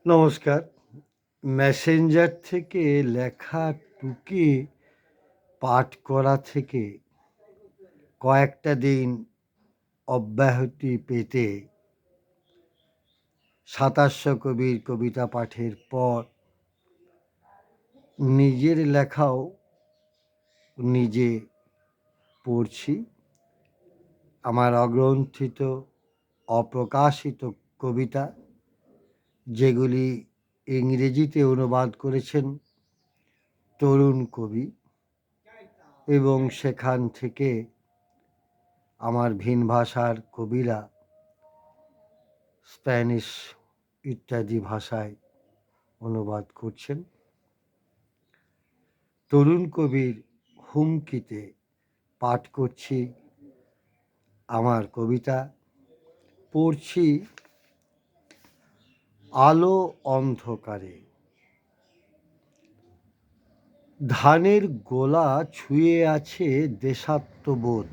নমস্কার। মেসেঞ্জার থেকে লেখা টুকে পাঠ করা থেকে কয়েকটা দিন অব্যাহতি পেতে ২৭০০ কবির কবিতা পাঠের পর নিজের লেখাও নিজে পড়ছি। আমার অগ্রন্থিত অপ্রকাশিত কবিতা, যেগুলি ইংরেজিতে অনুবাদ করেছেন তরুণ কবি, এবং সেখান থেকে আমার ভিন ভাষার কবিরা স্প্যানিশ ইত্যাদি ভাষায় অনুবাদ করছেন। তরুণ কবির হুমকিতে পাঠ করছি আমার কবিতা, পড়ছি আলো অন্ধকারে। ধানের গোলা ছুঁয়ে আছে দেশাত্মবোধ,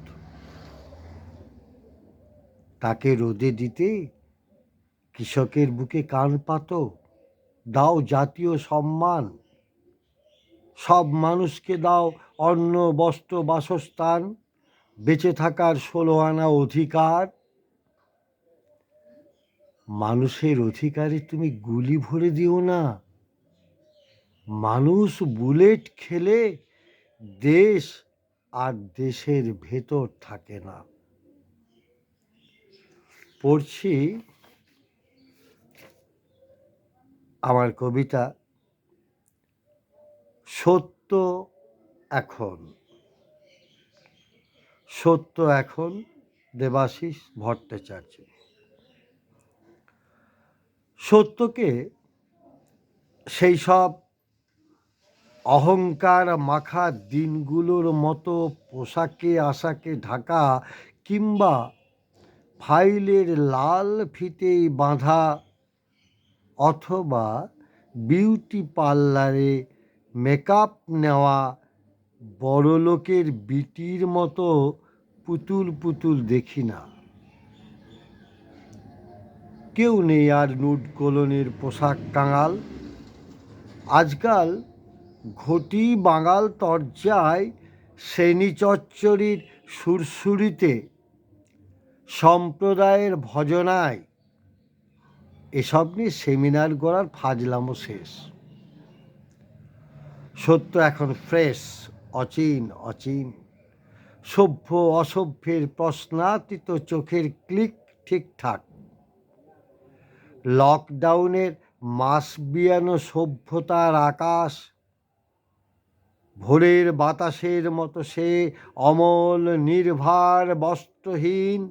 তাকে রোদে দিতে কৃষকের বুকে কান পাতো। দাও জাতীয় সম্মান, সব মানুষকে দাও অন্ন বস্ত্র বাসস্থান, বেঁচে থাকার ১৬ আনা অধিকার। মানুষের অধিকারে তুমি গুলি ভরে দিও না, মানুষ বুলেট খেলে দেশ আর দেশের ভেতর থাকে না। পড়ছি আমার কবিতা সত্য এখন। সত্য এখন, দেবাশিস ভট্টাচার্য। সত্যকে সেই সব অহংকার মাখা দিনগুলোর মতো পোশাকে আশাকে ঢাকা, কিংবা ফাইলের লাল ফিতেই বাঁধা, অথবা বিউটি পার্লারে মেকআপ নেওয়া বড়লোকের বিটির মতো পুতুল পুতুল দেখি না। কেউ নেই আর নুড কলোনির পোশাক কাঙাল। আজকাল ঘটি বাঙাল তরজায় শ্রেণী চচ্চড়ির সুরসুরিতে সম্প্রদায়ের ভজনায় এসব নিয়ে সেমিনার গড়ার ফাজলামো শেষ। সত্য এখন ফ্রেশ, অচিন অচিন, সভ্য অসভ্যের প্রশ্নাতীত চোখের ক্লিক ঠিকঠাক। লকডাউনের মাস বিয়ানো সভ্যতার আকাশ, ভোরের বাতাসের মতো সে অমল নির্ভার বস্ত্রহীন,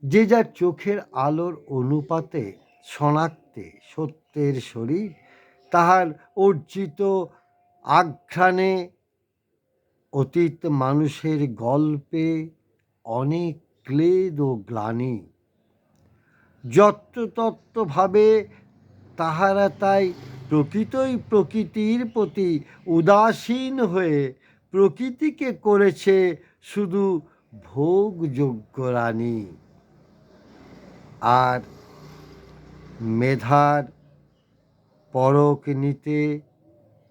যে যার চোখের আলোর অনুপাতে শনাক্তে সত্যের শরীর, তাহার অর্জিত আঘ্রাণে অতীত মানুষের গল্পে অনেক ক্লেদ ও গ্লানি। যত্রতত্রভাবে তাহারা তাই প্রকৃতই প্রকৃতির প্রতি উদাসীন হয়ে প্রকৃতিকে করেছে শুধু ভোগযোগ্য রানী। আর মেধার পরক নিতে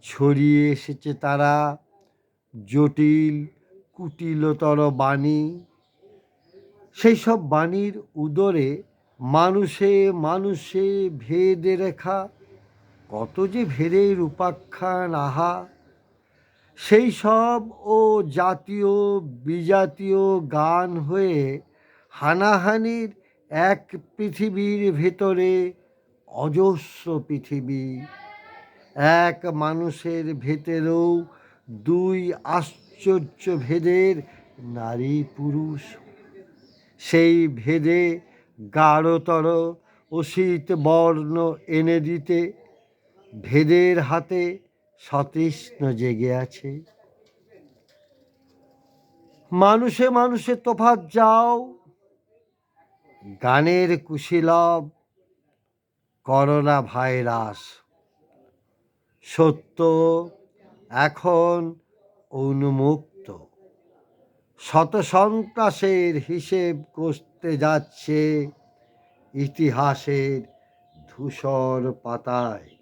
ছড়িয়ে এসেছে তারা জটিল কুটিলতর বাণী। সেই সব বাণীর উদরে মানুষে মানুষে ভেদ রেখা, কত যে ভেদের উপাখ্যান আহা। সেই সব ও জাতীয় বিজাতীয় গান হয়ে হানাহানির এক পৃথিবীর ভেতরে অজস্র পৃথিবী। এক মানুষের ভেতরেও দুই আশ্চর্য ভেদের নারী পুরুষ। সেই ভেদে গাঢ়তর অসিত বর্ণ এনে দিতে ভেদের হাতে সতৃষ্ণ জেগে আছে। মানুষে মানুষে তফাৎ যাও, গানের কুশীলব করোনা ভাইরাস। সত্য এখন উন্মুক্ত, শত সন্ত্রাসের হিসেব কষতে যাচ্ছে ইতিহাসের ধূসর পাতায়